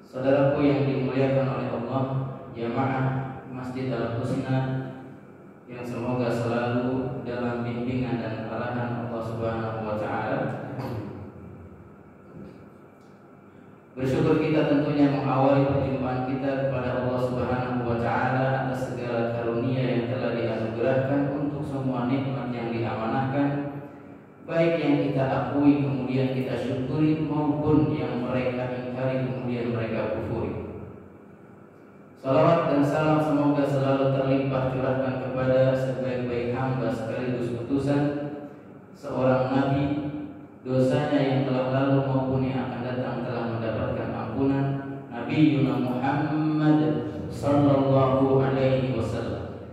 Saudaraku yang dimuliakan oleh Allah, jamaah Masjid Al-Husna yang semoga selalu dalam bimbingan dan arahan Allah Subhanahu wa taala. Bersyukur kita tentunya mengawali perjumpaan kita kepada Allah Subhanahu wa taala atas segala karunia yang telah dianugerahkan untuk semua nikmat yang diamanahkan, baik yang kita akui kemudian kita syukuri maupun yang mereka ingkari kemudian mereka kufuri. Salawat dan salam semoga selalu terlimpah curahkan kepada sebaik-baik hamba sekaligus utusan seorang nabi, dosanya yang telah lalu maupun yang akan datang telah mendapatkan ampunan, Nabi Muhammad sallallahu alaihi wasallam.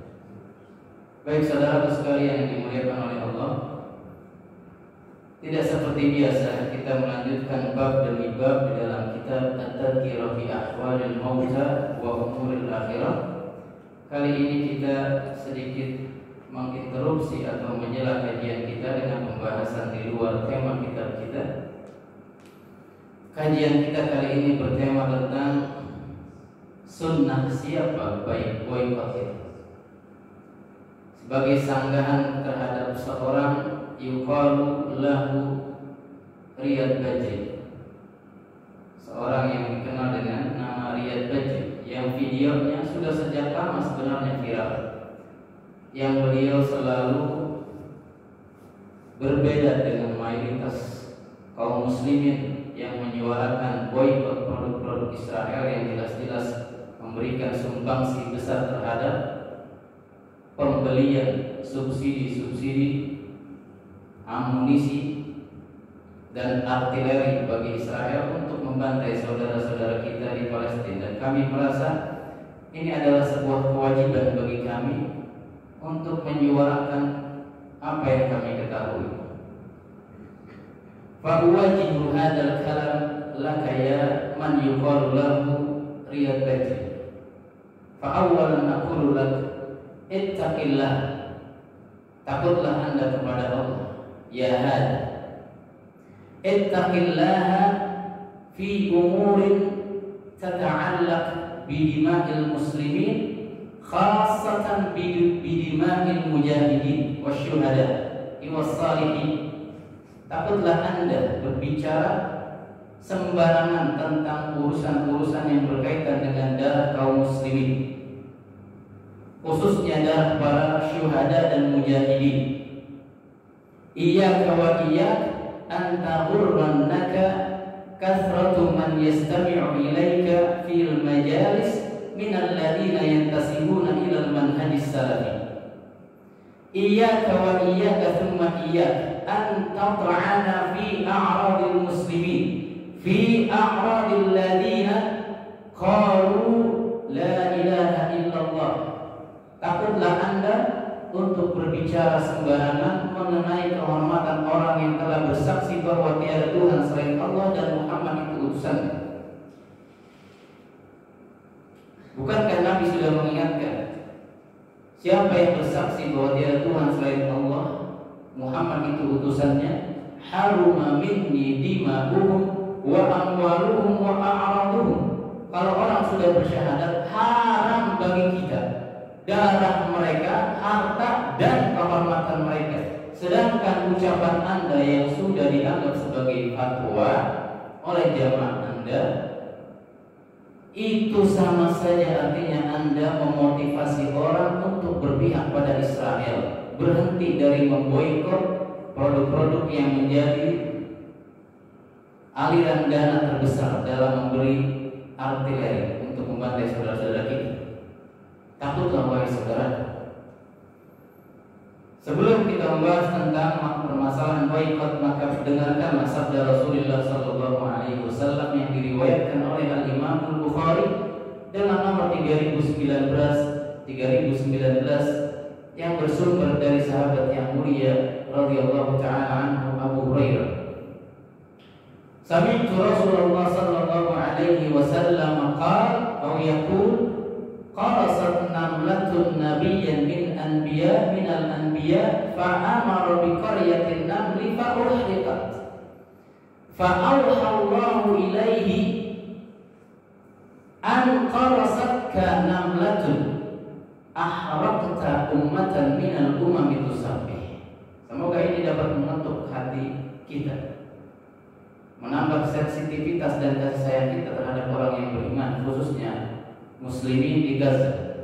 Baik saudara sekalian yang dimuliakan oleh Allah, tidak seperti biasa kita melanjutkan bab demi bab di dalam kitab At-Tadhkirah fi Ahwalil Mauta wa Umuril Akhirah. Kali ini kita sedikit menginterupsi atau menyela kajian kita dengan pembahasan di luar tema kitab kita. Kajian kita kali ini bertema tentang sunnah siapa baik boykot. Sebagai sanggahan terhadap seorang yuqalu lahu Riyad Bajri, seorang yang dikenal dengan nama Riyad Bajri, yang videonya sudah sejak lama sebenarnya viral, yang beliau selalu berbeda dengan mayoritas kaum muslimin yang menyuarakan boykot produk-produk Israel yang jelas-jelas memberikan sumbangsi besar terhadap pembelian subsidi-subsidi amunisi dan artileri bagi Israel untuk membantai saudara-saudara kita di Palestina. Dan kami merasa ini adalah sebuah kewajiban bagi kami untuk menyuarakan apa yang kami ketahui. Fa'uwajihu hadzal kalam laka ya man yuqalu lahu Riyad Bajri. Fa'awwalan aqulu lak ittaqillah, takutlah Anda kepada Allah. Ya hada, ittaqillaha fi umurin tata'allaq bidima'il muslimin, khassatan bidima'il mujahidin wasyuhada wassalihin. Takutlah Anda berbicara sembarangan tentang urusan-urusan yang berkaitan dengan darah kaum muslimin, khususnya darah para syuhada dan mujahidin. Iyyaka wa iyyak an taghurrannaka kathratu man yastami'u ilayka fil majalis min alladhina yantasibuna ila al-manhajis salafi. Iyyaka wa iyyaka thumma iyyak an tat'ana fi a'radil muslimin, fi a'radil ladina qalu la ilaha illallah. Takutlah Anda untuk berbicara sembarangan mengenai kehormatan orang yang telah bersaksi bahwa tiada Tuhan selain Allah dan Muhammad itu utusannya. Bukankah Nabi sudah mengingatkan, siapa yang bersaksi bahwa tiada Tuhan selain Allah, Muhammad itu utusannya, haruma minni dima'uhum wa amwaluhum wa a'raduhum. Kalau orang sudah bersyahadat, haram bagi kita darah mereka, harta dan kehormatan mereka. Sedangkan ucapan Anda yang sudah dianggap sebagai fatwa oleh jamaah Anda, itu sama saja artinya Anda memotivasi orang untuk berpihak pada Israel, berhenti dari memboikot produk-produk yang menjadi aliran dana terbesar dalam memberi artileri untuk membantai saudara-saudara kita. Takutlah wahai saudara. Sebelum kita membahas tentang permasalahan boikot, maka dengarkanlah sabda Rasulullah sallallahu alaihi wasallam yang diriwayatkan oleh Al-Imam Al-Bukhari dengan nomor 3019 yang bersumber dari sahabat yang mulia radhiyallahu taala anhu, Abu Hurairah. Sami'tu Rasulullah sallallahu alaihi wasallam qala aw yaqul qarasat namlatun nabiyyan min al-anbiya fa'amara bi qaryatin namli fa'uhriqat fa'awha Allahu ilaihi an qarasatka namlatun ahraqta ummatan minal umami tusabbih. Semoga ini dapat mengetuk hati kita, menambah sensitivitas dan kasih sayang kita terhadap orang yang beriman, khususnya muslimin di Gaza.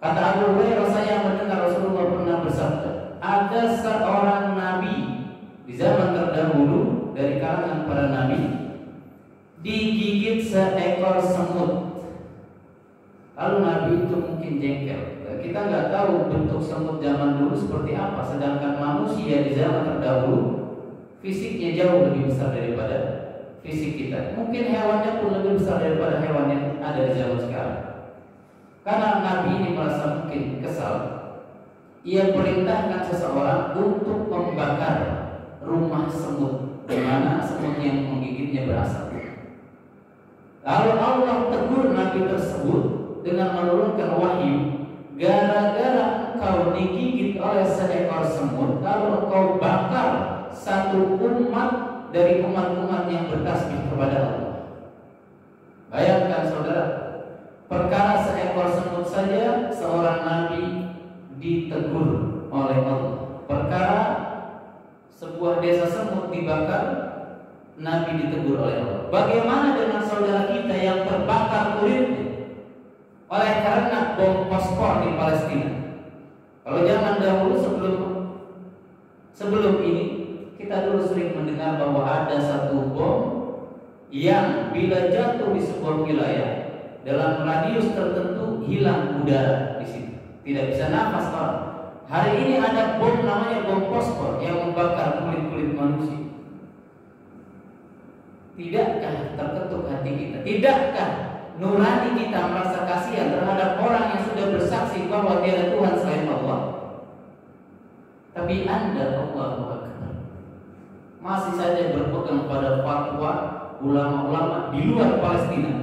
Kata Abu Hurairah, saya mendengar Rasulullah pernah bersabda, ada seorang nabi di zaman terdahulu dari kalangan para nabi digigit seekor semut. Lalu nabi itu mungkin jengkel. Kita nggak tahu bentuk semut zaman dulu seperti apa, sedangkan manusia di zaman terdahulu fisiknya jauh lebih besar daripada fisik kita. Mungkin hewannya pun lebih besar daripada hewan yang ada di zaman sekarang. Karena nabi ini merasa mungkin kesal, ia perintahkan seseorang untuk membakar rumah semut di mana semut yang menggigitnya berasal. Lalu Allah tegur nabi tersebut dengan menurunkan wahyu, gara-gara engkau digigit oleh seekor semut, lalu engkau bakar satu umat dari umat-umat yang bertasbih kepada Allah. Bayangkan saudara, perkara seekor semut saja seorang nabi ditegur oleh Allah. Perkara sebuah desa semut dibakar, nabi ditegur oleh Allah. Bagaimana dengan saudara kita yang terbakar kulitnya oleh karena bom fosfor di Palestina? Kalau zaman dahulu sebelum ini, kita dulu sering mendengar bahwa ada satu bom yang bila jatuh di sebuah wilayah dalam radius tertentu hilang udara di situ, tidak bisa nafas orang. Hari ini ada bom namanya bom fosfor yang membakar kulit-kulit manusia. Tidakkah terketuk hati kita? Tidakkah nurani kita merasa kasihan terhadap orang yang sudah bersaksi bahwa tiada Tuhan selain Allah? Tapi Anda, Allahu Akbar, masih saja berpegang pada fatwa ulama-ulama di luar Palestina.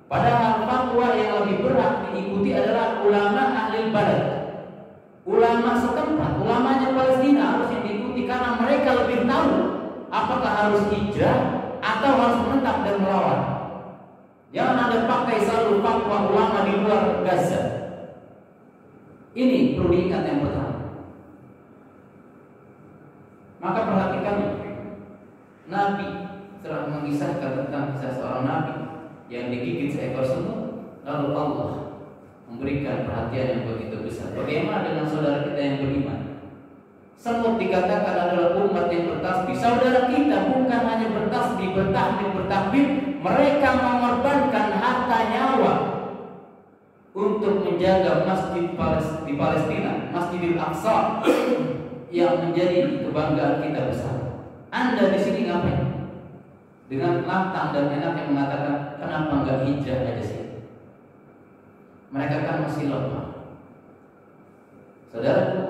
Padahal fatwa yang lebih berhak diikuti adalah ulama ahli balad, ulama setempat, ulamanya Palestina harus diikuti karena mereka lebih tahu apakah harus hijrah atau harus menentang dan melawan. Jangan Anda pakai selalu fatwa ulama di luar Gaza. Ini perlu diingat yang pertama. Maka perhatikan, Nabi telah mengisahkan tentang kisah seorang Nabi yang digigit seekor semut, lalu Allah memberikan perhatian yang begitu besar. Bagaimana dengan saudara kita yang beriman? Semut dikatakan adalah umat yang bertasbih. Saudara kita bukan hanya bertasbih, bertahmid, bertakbir, mereka mengorbankan harta nyawa untuk menjaga masjid di Palestina, Masjidil Aqsa yang menjadi kebanggaan kita bersama. Anda di sini ngapain? Dengan lantang dan enaknya mengatakan, kenapa enggak hijrah aja sih? Mereka kan masih lemah. Saudaraku,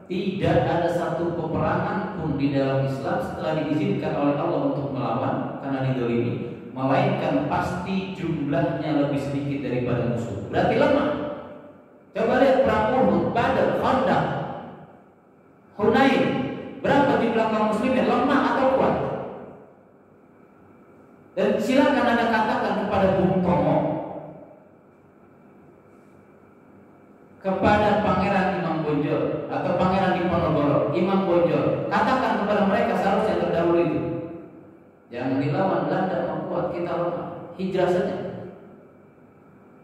tidak ada satu peperangan pun di dalam Islam setelah diizinkan oleh Allah untuk melawan karena didolimi, melainkan pasti jumlahnya lebih sedikit daripada musuh. Berarti lemah. Coba lihat perang Uhud, Badar, Khandaq, Hunain. Berapa jumlah kaum muslimin, lemah atau kuat? Dan silakan Anda katakan kepada Bung Tomo, kepada Pangeran Imam Bonjol atau Pangeran Diponegoro, Imam Bonjol, katakan kepada mereka seharusnya terdahulu itu, jangan dilawan Belanda, membuat kita lemah, hijrah saja.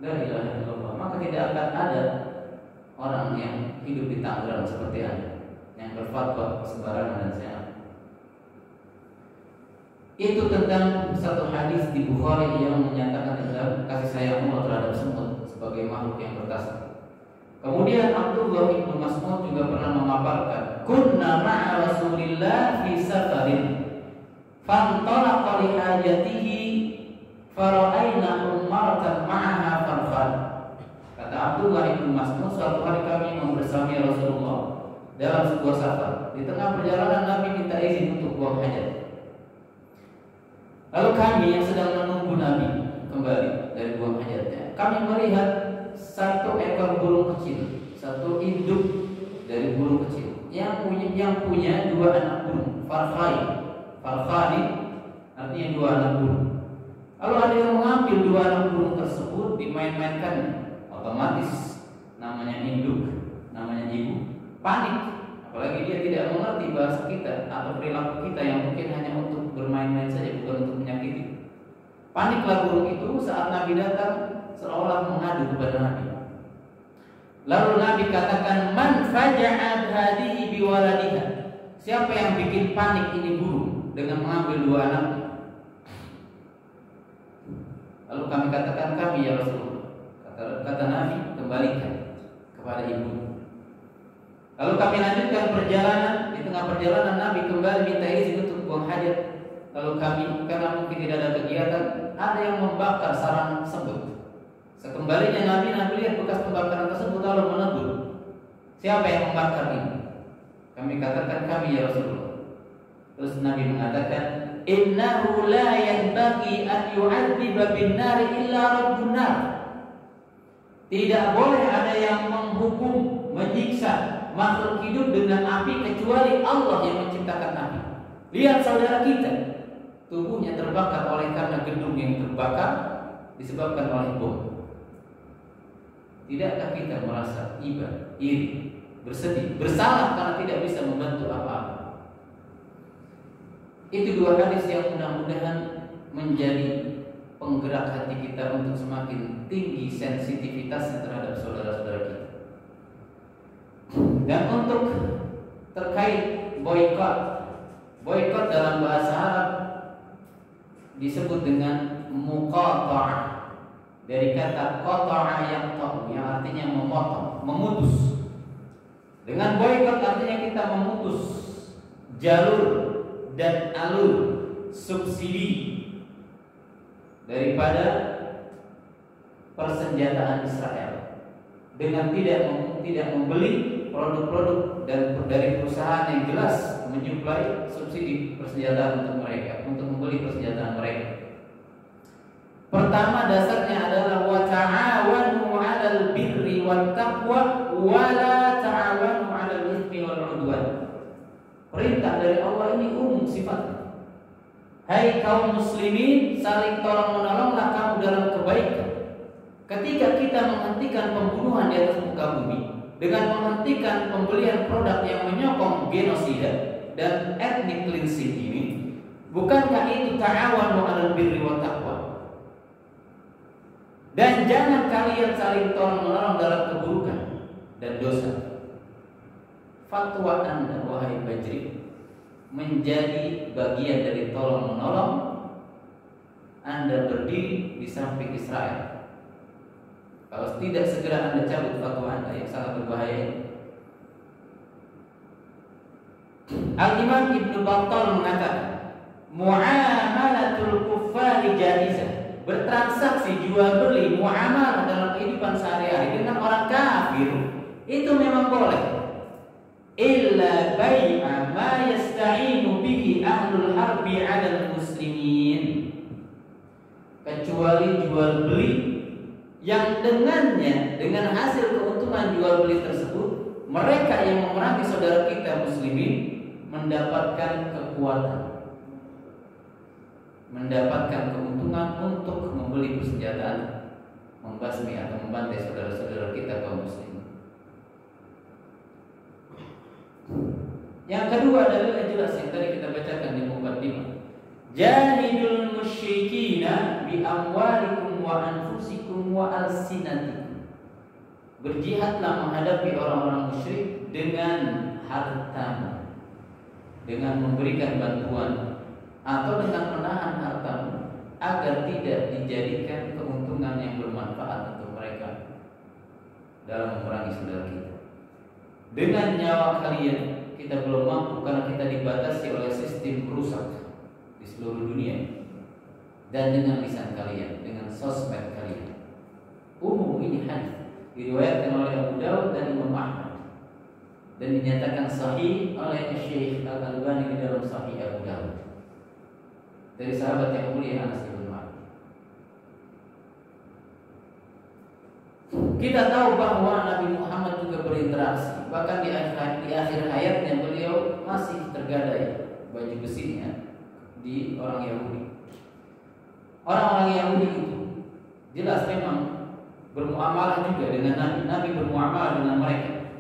La ilaha illallah. Maka tidak akan ada orang yang hidup di Tangerang seperti Anda yang berfatwa sembarangan dan sehat. Itu tentang satu hadis di Bukhari yang menyatakan tentang kasih sayang Allah terhadap semut sebagai makhluk yang bertasbih. Kemudian Abdullah bin Mas'ud juga pernah memaparkan, kunna ma'a Rasulillah fi safarin fantalaqa li hajatihi fara'ainahu maratan ma'aha farfan. Kata Abdullah bin Mas'ud, suatu hari kami membersami Rasulullah dalam sebuah safar. Di tengah perjalanan Nabi minta izin untuk buang hajat. Lalu kami yang sedang menunggu Nabi kembali dari buang hajatnya, kami melihat satu ekor burung kecil, satu induk dari burung kecil yang punya dua anak burung, farfani artinya dua anak burung. Lalu ada yang mengapa mengambil dua anak burung tersebut, dimain-mainkan, otomatis namanya induk, namanya ibu, panik. Apalagi dia tidak mengerti bahasa kita atau perilaku kita yang mungkin hanya untuk bermain-main saja, bukan untuk menyakiti. Paniklah burung itu saat Nabi datang, seolah mengadu kepada Nabi. Lalu Nabi katakan, man faja'at hadihi biwaladiha. Siapa yang bikin panik ini burung dengan mengambil dua anaknya? Lalu kami katakan, kami ya Rasulullah. Kata Nabi, kembalikan kepada ibu. Lalu kami lanjutkan perjalanan. Di tengah perjalanan Nabi kembali minta izin untuk buang hajat. Lalu kami, karena mungkin tidak ada kegiatan, ada yang membakar sarang tersebut. Sekembalinya Nabi lihat bekas pembakaran tersebut lalu menegur. Siapa yang membakar ini? Kami katakan, kami ya Rasulullah. Terus Nabi mengatakan, innahu la yanbaghi an yu'adziba bin nari illa rabbun nar. Tidak boleh ada yang menghukum, menyiksa makhluk hidup dengan api kecuali Allah yang menciptakan api. Lihat saudara kita, tubuhnya terbakar oleh karena gedung yang terbakar disebabkan oleh bom. Tidakkah kita merasa iba, iri, bersedih, bersalah karena tidak bisa membantu apa-apa? Itu dua hadis yang mudah-mudahan menjadi penggerak hati kita untuk semakin tinggi sensitivitasnya terhadap saudara-saudara kita. Dan untuk terkait boikot dalam bahasa Arab disebut dengan muqata'ah, dari kata qata'a yaqta'u yang artinya memotong, memutus. Dengan boikot artinya kita memutus jalur dan alur subsidi daripada persenjataan Israel dengan tidak membeli produk-produk dan dari perusahaan yang jelas menyuplai subsidi persenjataan untuk mereka, untuk membeli persenjataan mereka. Pertama dasarnya adalah wa ta'awanu 'alal birri wat taqwa wa la ta'awanu 'alal itsmi wal 'udwan. Perintah dari Allah ini umum sifatnya. Hai kaum muslimin, saling tolong-menolonglah kamu dalam kebaikan. Ketika kita menghentikan pembunuhan di atas muka bumi dengan menghentikan pembelian produk yang menyokong genosida dan ethnic cleansing ini, bukankah itu ta'awanu 'alal birri wat taqwa? Dan jangan kalian saling tolong-menolong dalam keburukan dan dosa. Fatwa Anda, wahai Bajri, menjadi bagian dari tolong-menolong. Anda berdiri di samping Israel. Kalau tidak segera Anda cabut fatwa Anda yang sangat berbahaya ini. Al-Imam Ibnu Battal mengatakan, muamalatul kuffari jaizah. Bertransaksi jual beli muamalah dalam kehidupan sehari-hari dengan orang kafir itu memang boleh. Illa bai'a ma yasta'inu bihi ahlul harbi 'alal muslimin. Kecuali jual beli yang dengannya, dengan hasil keuntungan jual beli tersebut, mereka yang memerangi saudara kita muslimin mendapatkan kekuatan, mendapatkan keuntungan untuk membeli persenjataan, membasmi atau membantai saudara-saudara kita kaum muslimin. Yang kedua adalah jelas yang tadi kita bacakan di muqaddimah. Jahidul musyrikina bi amwalikum wa anfusikum wa alsinatikum. Berjihadlah menghadapi orang-orang musyrik dengan hartamu, dengan memberikan bantuan atau dengan menahan hartamu agar tidak dijadikan keuntungan yang bermanfaat untuk mereka dalam memerangi saudara kita. Dengan nyawa kalian kita belum mampu karena kita dibatasi oleh sistem rusak di seluruh dunia. Dan dengan lisan kalian, dengan sosmed kalian. Umum ini hadis diriwayatkan oleh Abu Dawud dan Imam Ahmad dan dinyatakan sahih oleh Syekh Al-Albani di dalam Sahih Abu Dawud dari sahabat yang mulia Anas bin Malik. Kita tahu bahwa Nabi Muhammad juga berinteraksi, bahkan di akhir hayatnya beliau masih tergadai baju besinya di orang Yahudi. Orang-orang Yahudi itu jelas memang bermuamalah juga dengan Nabi. Nabi bermuamalah dengan mereka.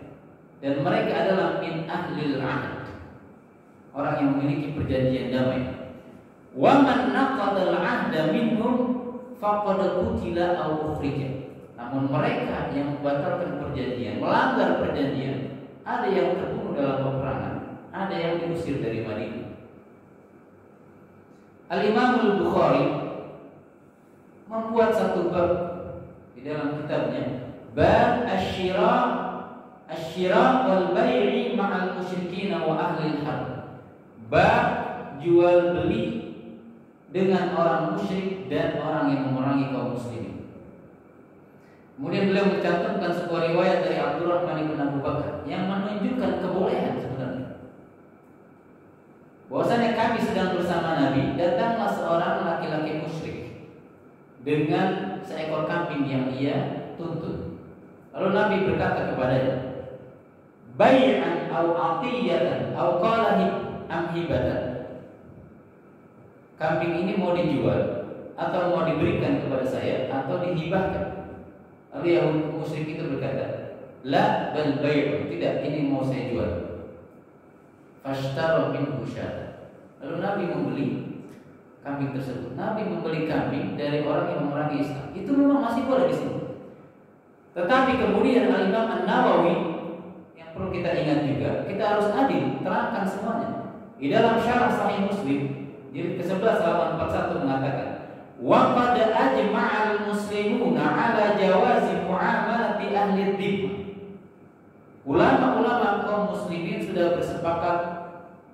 Dan mereka adalah min ahlil ahd, orang yang memiliki perjanjian damai. Wa man naqadal ahda minhum faqad qutila aw ukhrija. Namun mereka yang membatalkan perjanjian, melanggar perjanjian, ada yang terbunuh dalam peperangan, ada yang diusir dari Madinah. Al-Imam Al-Bukhari membuat satu bab di dalam kitabnya, bab asy-syira wal bai'i ma'al musyrikin wa ahli al-harb. Bab jual beli dengan orang musyrik dan orang yang memerangi kaum muslimin. Kemudian beliau mencantumkan sebuah riwayat dari Abdurrahman bin Abu Bakar yang menunjukkan kebolehan sebenarnya. Bahwasanya kami sedang bersama Nabi, datanglah seorang laki-laki musyrik dengan seekor kambing yang ia tuntut. Lalu Nabi berkata kepadanya, bai'an aw atiyatan aw qala amhibatan. Kambing ini mau dijual atau mau diberikan kepada saya atau dihibahkan. Lalu yang musyrik itu berkata, la bal bai', tidak, ini mau saya jual. Fashtara minhu syata. Lalu Nabi membeli kambing tersebut. Nabi membeli kambing dari orang yang memerangi Islam. Itu memang masih boleh di sini. Tetapi kemudian Al-Imam An-Nawawi yang perlu kita ingat juga, kita harus adil, terangkan semuanya. Di dalam Syarah Sahih Muslim jilid ke-11 halaman 41 mengatakan, wa qad ajma'al muslimuna 'ala jawazi mu'amalati ahli dhimmah. Ulama-ulama kaum muslimin sudah bersepakat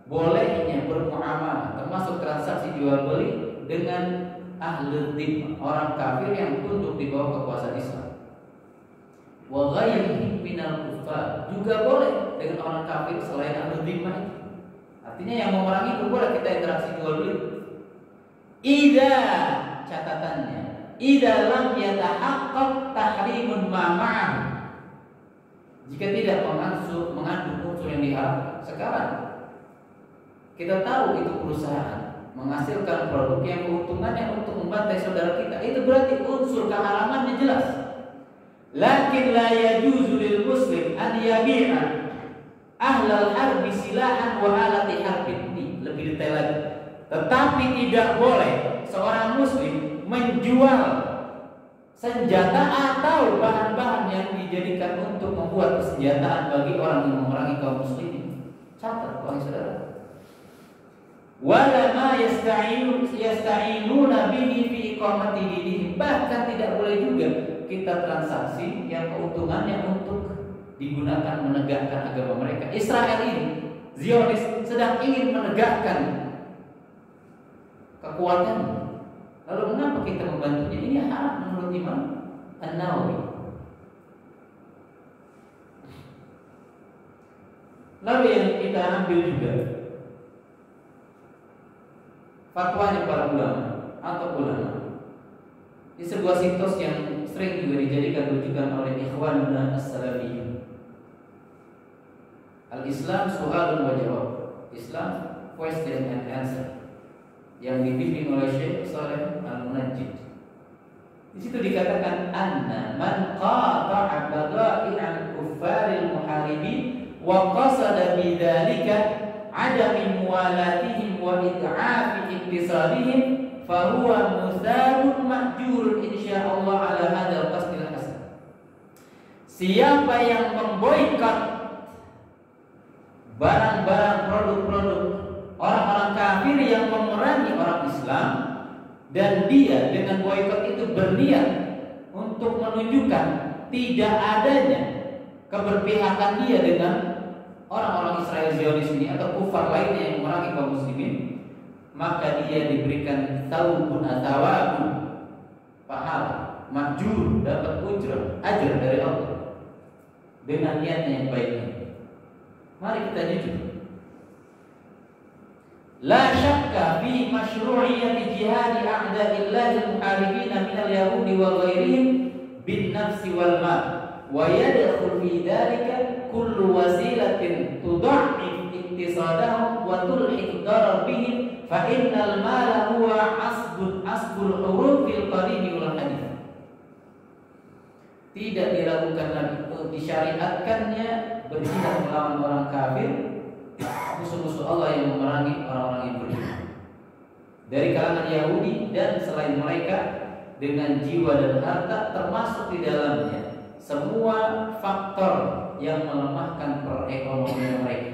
bolehnya bermuamalah, termasuk transaksi jual beli dengan ahli dhimmah, orang kafir yang tunduk di bawah kekuasaan Islam. Wa ghairihim minal kuffar, juga boleh dengan orang kafir selain ahli dhimmah. Artinya yang memerangi itu boleh kita interaksi jual beli. Idza, catatannya, idza lam yatahaqqaq tahrimun ma ma'ah. Jika tidak mengandung unsur yang diharamkan. Sekarang kita tahu itu perusahaan menghasilkan produk yang keuntungannya untuk membantai saudara kita, itu berarti unsur keharamannya jelas. Lakin la yajuzu lil muslim an yabi'a ahlal harbi silahan wa alati harbin. Ini lebih detail lagi. Tetapi tidak boleh seorang muslim menjual senjata atau bahan-bahan yang dijadikan untuk membuat persenjataan bagi orang yang memerangi kaum muslimin. Catat, wahai saudara. Wala ma yasta'inuna bihi fi iqamati dinihim. Bahkan tidak boleh juga kita transaksi yang keuntungannya untuk digunakan menegakkan agama mereka. Israel ini, Zionis, sedang ingin menegakkan kekuatan. Lalu mengapa kita membantunya? Ini haram menurut Imam An-Nawawi. Lalu yang kita ambil juga fatwanya para ulama atau ulama di sebuah situs yang sering juga dijadikan rujukan oleh Ikhwanuna As-Salafiyyun. Al-Islam Su'alun wa Jawab, Islam Question and Answer, yang dibimbing oleh Syekh Shalih Al-Munajjid. Di situ dikatakan anna man qata'a bada'i'al kuffaril muharibin wa qasada bidzalika 'adami muwalatihim wa id'afi iktisadihim fa huwa musabun mahjurun insyaallah ala hadzal qasdil hasan. Siapa yang memboikot barang-barang produk-produk orang-orang kafir yang memerangi orang Islam, dan dia dengan boikot itu berniat untuk menunjukkan tidak adanya keberpihakan dia dengan orang-orang Israel Zionis ini atau kufar lainnya yang memerangi kaum muslimin, maka dia diberikan taubun atawabun, pahala, majur, dapat ujrah, ajar dari Allah dengan niatnya yang baik. Mari kita jujur. La syakka fi masyru'iyyati jihadi a'da'illahi al-muharibin minal yahudi wa ghairihim bin nafsi wal mal, wa yadkhul fi dhalika kullu wasilatin tudha'if iktisadahum wa tulhiq darar bihim fa innal mala huwa asbul huruf fil qarib wal hadith. tidak diragukan lagi disyariatkannya berjihad melawan orang kafir, musuh-musuh Allah yang memerangi orang-orang yang beriman dari kalangan Yahudi dan selain mereka dengan jiwa dan harta, termasuk di dalamnya semua faktor yang melemahkan perekonomian mereka.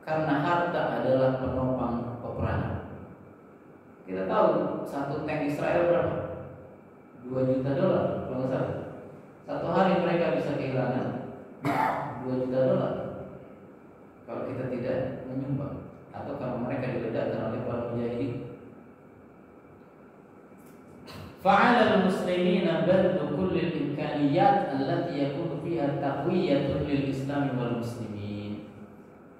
Karena harta adalah penopang peperangan. Kita tahu satu tank Israel berapa? $2 juta kalau nggak salah. Satu hari mereka bisa kehilangan $2 juta kalau kita tidak menyumbang atau kalau mereka diledakkan oleh para mujahidin. Fa'ala al-muslimina badlu kulli al-imkaniyat allati yakunu fiha taqwiyatun lil Islam wal muslimin.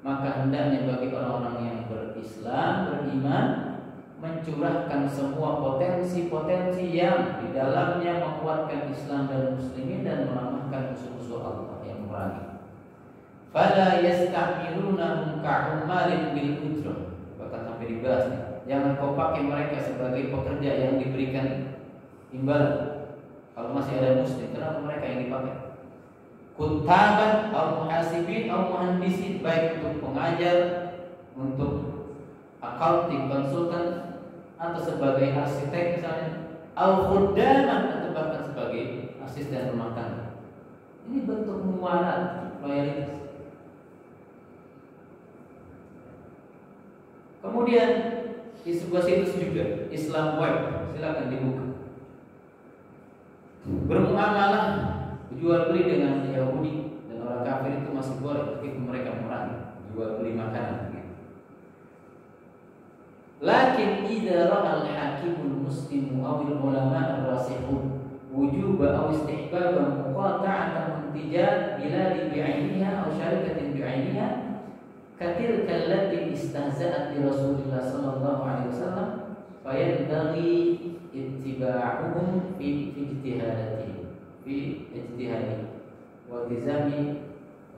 Maka hendaknya bagi orang-orang yang berislam, beriman, mencurahkan semua potensi-potensi yang di dalamnya menguatkan Islam dan muslimin dan melemahkan musuh-musuh Allah yang memerangi. Fala yasta'mirunahum ka'ummalin bil ujrah. Bahkan sampai dibahas nih, jangan kau pakai mereka sebagai pekerja yang diberikan imbalan. Kalau masih ada muslim, kenapa mereka yang dipakai? Kutaban atau muhasibin atau muhandisin, baik untuk pengajar, untuk accounting konsultan, atau sebagai arsitek misalnya, atau khuddaman, atau bahkan sebagai asisten rumah tangga. Ini bentuk muamalah loyalitas. Kemudian di sebuah situs juga Islam Web, silakan dibuka. Bermuamalah, jual beli dengan Yahudi dan orang kafir itu masih boleh, tapi mereka memerangi jual beli makanan. Lakin idza ra'a al-hakimul muslimu aw al-ulama ar-rasihun wujuba aw istihbaban muqata'atan intijat biladi bi'ainiha aw syarikatin bi'ainiha katilka allati istahza'at bi Rasulillah sallallahu alaihi wasallam fayanbaghi ittiba'uhum fi ijtihadi wa tizami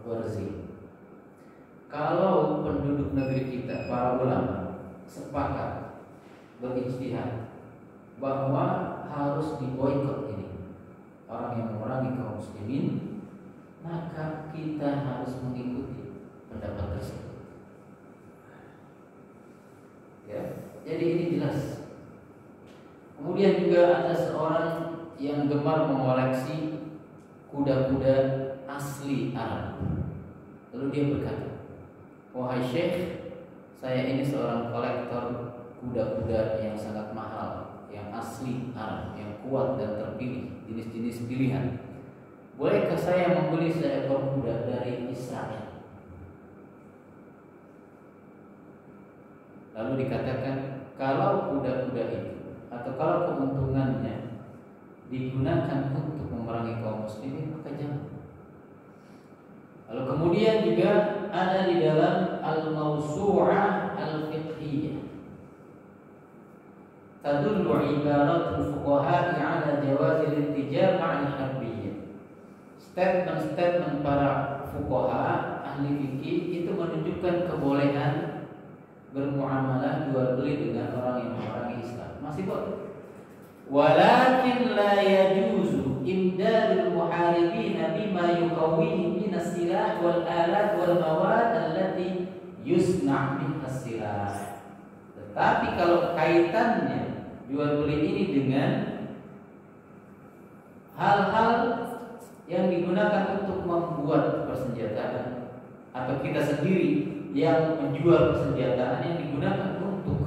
gharzi. Kalau penduduk negeri kita, para ulama sepakat berijtihad bahwa harus diboikot ini orang yang memerangi kaum muslimin, maka kita harus mengikuti pendapat tersebut. Ya, jadi ini jelas. Kemudian juga ada seorang yang gemar mengoleksi kuda-kuda asli Arab. Lalu dia berkata, "Wahai Syekh, saya ini seorang kolektor kuda-kuda yang sangat mahal, yang asli Arab, yang kuat dan terpilih, jenis-jenis pilihan. Bolehkah saya membeli seekor kuda dari Israel?" Lalu dikatakan, kalau kuda-kuda itu atau kalau keuntungannya digunakan untuk memerangi kaum muslimin, maka jangan. Lalu kemudian juga ada di dalam al-mawsu'ah al-fiqhiyah tadullu ibaratul fuqaha 'ala jawaz al-intijab ma'al harbiyyah. Statement-statement para fuqaha ahli fikih itu menunjukkan kebolehan bermuamalah jual beli dengan orang yang memerangi Islam. Masih boleh. Walakin la yajuzu imdadul muharibin bima yuqawwihim min as-silah wal alat wal mawad allati yusna' min as-silah. Tetapi kalau kaitannya jual beli ini dengan hal-hal yang digunakan untuk membuat persenjataan atau kita sendiri yang menjual persenjataan yang digunakan untuk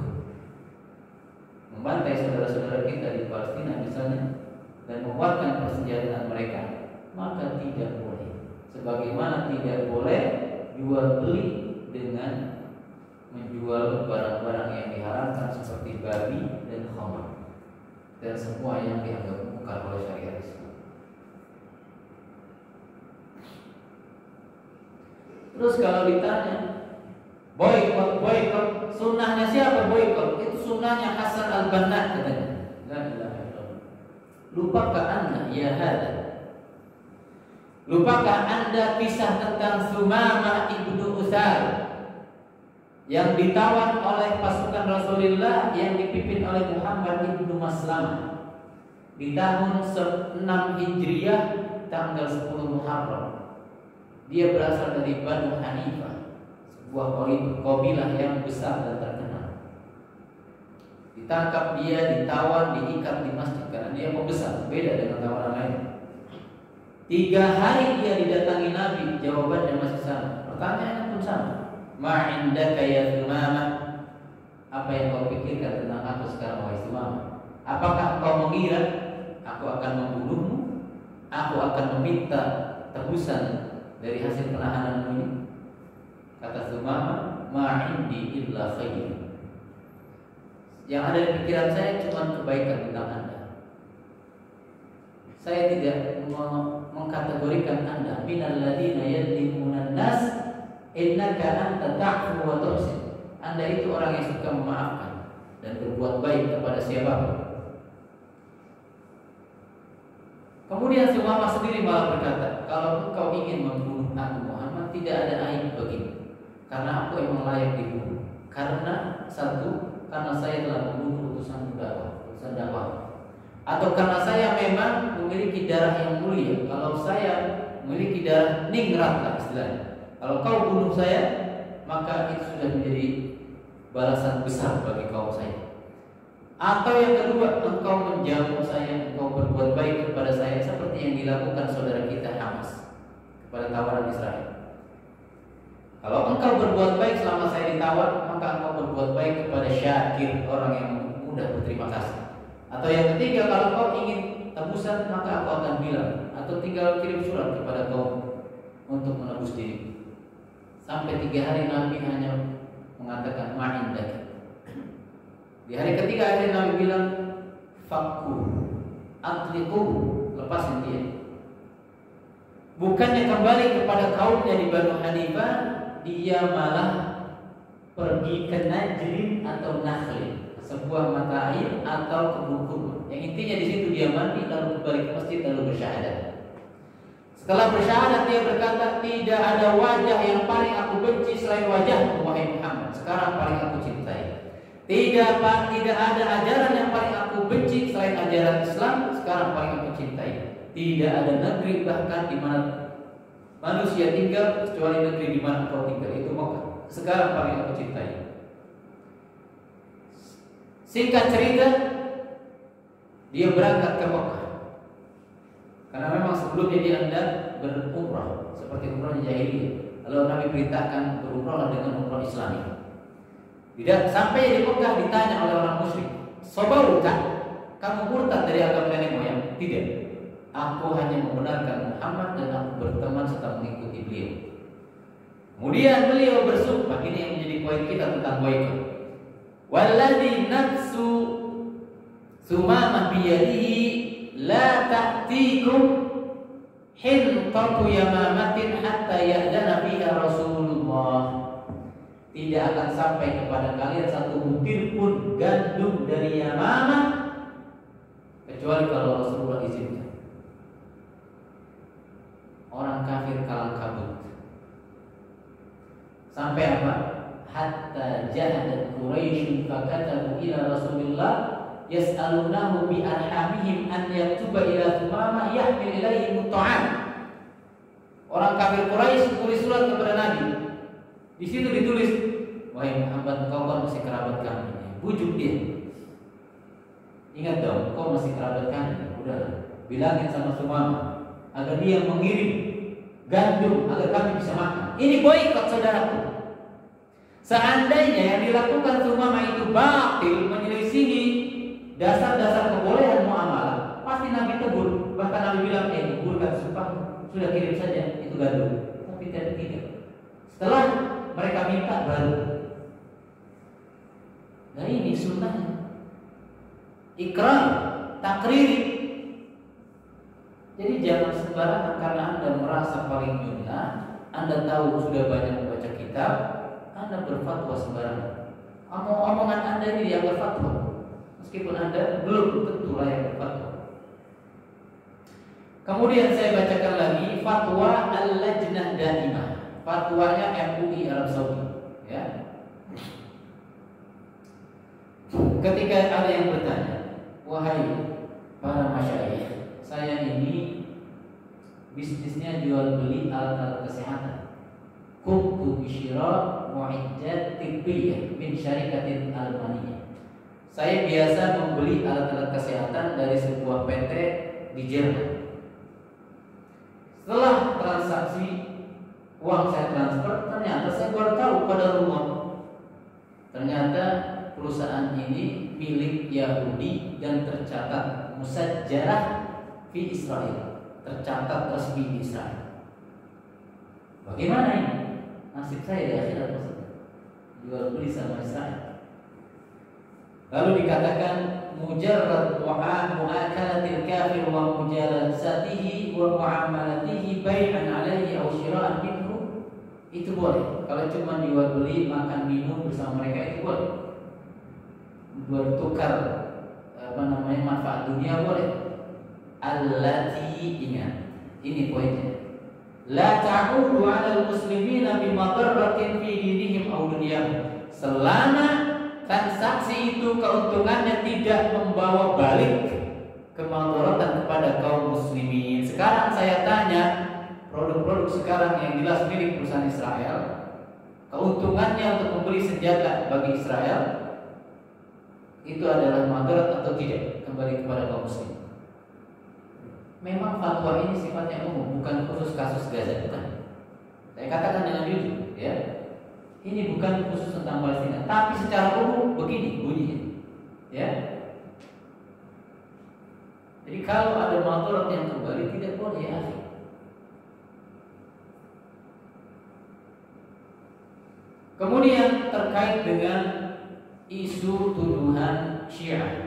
membantai saudara-saudara kita di Palestina misalnya dan menguatkan persenjataan mereka, maka tidak boleh. Sebagaimana tidak boleh jual beli dengan menjual barang-barang yang diharamkan seperti babi dan khamr dan semua yang dianggap mungkar oleh syariat Islam. Terus kalau ditanya boykot, sunnahnya siapa boykot? Itu sunnahnya Hasan al-Banna katanya. La ilaha illallah. Lupakah Anda ya hada? Lupakah Anda kisah tentang Sumamah ibnu Utsal yang ditawan oleh pasukan Rasulullah yang dipimpin oleh Muhammad ibnu Maslamah? di tahun 6 Hijriah tanggal 10 Muharram. Dia berasal dari Banu Hanifah, sebuah kabilah yang besar dan terkenal. Ditangkap dia, ditawan, diikat di masjid karena dia pembesar, beda dengan tawanan lain. 3 hari dia didatangi Nabi, jawabannya masih sama, pertanyaannya pun sama. Ma'indaka ya Sumamah, apa yang kau pikirkan tentang aku sekarang wahai Sumamah? Apakah kau mengira aku akan membunuhmu? Aku akan meminta tebusan dari hasil penahananmu ini? Kata Sumamah, ma'indi illa khair. Yang ada di pikiran saya cuma kebaikan tentang Anda. Saya tidak mengkategorikan Anda minal ladina yadlimunan nas innaka anta ta'fu wa tuhsin. Anda itu orang yang suka memaafkan dan berbuat baik kepada siapapun. Kemudian Sumamah sendiri malah berkata, kalau engkau ingin membunuh aku Muhammad, tidak ada aib bagimu, karena aku emang layak dibunuh. Karena satu, karena saya telah membunuh utusan dakwah, atau karena saya memang memiliki darah yang mulia. Kalau saya memiliki darah ningrat lah istilahnya. Kalau kau bunuh saya, maka itu sudah menjadi balasan besar bagi kaum saya. Atau yang kedua, engkau menjamu saya, engkau berbuat baik kepada saya seperti yang dilakukan saudara kita Hamas kepada tawanan Israel. Kalau engkau berbuat baik selama saya ditawar, maka engkau berbuat baik kepada Syakir, orang yang mudah berterima kasih. Atau yang ketiga, kalau kau ingin tebusan, maka aku akan bilang, atau tinggal kirim surat kepada kaum untuk menebus diri. Sampai 3 hari Nabi hanya mengatakan ma'indak. Di hari ketiga akhirnya Nabi bilang, fakku, atliku, lepasin dia. Bukannya kembali kepada kaumnya di Banu Hanifah, dia malah pergi ke Najrin atau Nakhlin, sebuah mata air atau kebun. Yang intinya di situ dia mandi lalu kembali ke masjid lalu bersyahadat. Setelah bersyahadat dia berkata, tidak ada wajah yang paling aku benci selain wajahmu wahai Muhammad. Sekarang paling aku cintai. Tidak ada ajaran yang paling aku benci selain ajaran Islam. Sekarang paling aku cintai. Tidak ada negeri bahkan di mana manusia tinggal kecuali negeri di mana kau tinggal, itu Makkah. Sekarang paling aku cintai. Singkat cerita, dia berangkat ke Makkah. Karena memang sebelumnya dia hendak berumrah seperti umrah di jahiliyah. Lalu Nabi perintahkan berumrahlah dengan umrah Islami. Tidak sampai di Makkah ditanya oleh orang musyrik, "Sabaruka? Kamu murtad dari agama nenek moyang?" Tidak. Aku hanya membenarkan Muhammad dan aku berteman serta mengikuti beliau. Kemudian beliau bersumpah, ini yang menjadi poin kita tentang boikot. Walladzi nafsu Sumamah biyadihi la ta'tikum hintatu yamamatin hatta ya'dana fiha Rasulullah. Tidak akan sampai kepada kalian satu butir pun gandum dari Yamamah kecuali kalau Rasulullah izinkan. Orang kafir kalang kabut. Sampai apa? Hatta jahadat Quraisy fakatabu ila Rasulillah yas'alunahu bi arhamihim an yaktuba ila Sumamah yahmil ilaihi mut'am. Orang kafir Quraisy tulis surat kepada Nabi. Di situ ditulis, wahai Muhammad, kau kan masih kerabat kami. Bujuk dia. Ingat dong, kau masih kerabat kami. Udah, bilangin sama Sumamah agar dia mengirim gandum agar kami bisa makan. Ini boikot saudaraku. Seandainya yang dilakukan Sumamah itu batil, menyelisihi dasar-dasar kebolehan muamalah, pasti Nabi tegur. Bahkan Nabi bilang, gugurkan sumpah, sudah kirim saja itu gandum. Tapi tidak. Setelah mereka minta baru. Nah ini sunnahnya. Ikrar, takriri. Jadi jangan sembarangan karena Anda merasa paling nyunnah, Anda tahu sudah banyak membaca kitab, Anda berfatwa sembarangan. Omongan Anda ini dianggap fatwa, meskipun Anda belum tentu layak berfatwa. Kemudian saya bacakan lagi fatwa Al-Lajnah Daimah. Fatwanya MUI Arab Saudi, ya. Ketika ada yang bertanya, wahai para masyarakat bisnisnya jual beli alat-alat kesehatan. Kuntu bisyira mu'iddat tibbiyah min syarikatin Almaniyah. Saya biasa membeli alat-alat kesehatan dari sebuah PT di Jerman. Setelah transaksi uang saya transfer, ternyata saya baru tahu qadarullah. Ternyata perusahaan ini milik Yahudi dan tercatat musajjarah fi Israel, tercatat resmi di Israel. Bagaimana ini? Nasib saya di akhirat maksudnya jual beli sama Israel. Lalu dikatakan mujarrad mu'akalatil kafir wa mujalasatihi wa muamalatihi bai'an alaihi aw shira'an minhu, itu boleh. Kalau cuma jual beli makan minum bersama mereka itu boleh. Bertukar manfaat dunia boleh. Allati, ingat ini poinnya, la ta'udu 'ala al-muslimina bimadarratin fi dinihim aw dunyahum, selama transaksi itu keuntungannya tidak membawa balik kemudaratan kepada kaum muslimin. Sekarang saya tanya, produk-produk sekarang yang jelas milik perusahaan Israel, keuntungannya untuk membeli senjata bagi Israel itu adalah mudarat atau tidak kembali kepada kaum muslim? Memang fatwa ini sifatnya umum, bukan khusus kasus Gaza, bukan. Saya katakan dengan jujur, ya, ini bukan khusus tentang Palestina, tapi secara umum begini bunyinya, ya. Jadi kalau ada mudarat yang kembali tidak boleh, ya. Kemudian terkait dengan isu tuduhan Syiah,